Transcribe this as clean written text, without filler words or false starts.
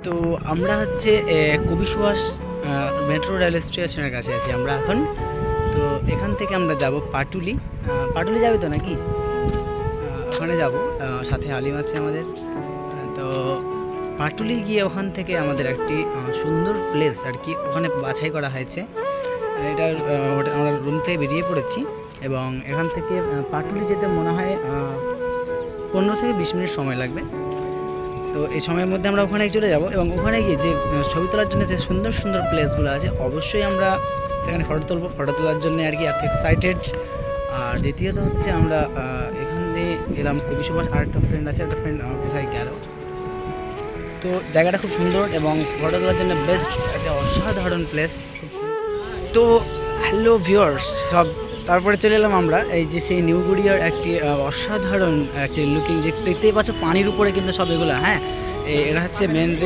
তো আমরা হচ্ছে কবি সুভাষ মেট্রো রেল স্টেশনের কাছে আছি আমরা এখন। তো এখান থেকে আমরা যাব পাটুলি। পাটুলি যাবে তো নাকি? ওখানে যাব, সাথে আলিম আছে আমাদের। তো পাটুলি গিয়ে ওখান থেকে আমাদের একটি সুন্দর প্লেস আর কি ওখানে বাছাই করা হয়েছে। এটার আমরা রুম থেকে বেরিয়ে পড়েছি এবং এখান থেকে পাটুলি যেতে মনে হয় 15 থেকে 20 মিনিট সময় লাগবে। তো এই সময়ের মধ্যে আমরা ওখানে চলে যাব এবং ওখানে গিয়ে যে ছবি তোলার জন্য যে সুন্দর সুন্দর প্লেসগুলো আছে অবশ্যই আমরা সেখানে ফটো তুলব। ফটো তোলার জন্য আর কি এত এক্সাইটেড। আর দ্বিতীয়ত হচ্ছে আমরা এখান দিয়ে এলাম কবি সুভাষ, আরেকটা ফ্রেন্ড আছে, একটা ফ্রেন্ড কোথায় গেল। তো জায়গাটা খুব সুন্দর এবং ফটো তোলার জন্য বেস্ট একটা অসাধারণ প্লেস। তো হ্যালো ভিউয়ার্স সব, তারপরে চলে এলাম আমরা এই যে সেই নিউ গড়িয়ার একটি অসাধারণ একটি লুকিং, দেখতেই পাচ্ছ পানির উপরে কিন্তু সব এগুলো। হ্যাঁ, এরা হচ্ছে মেন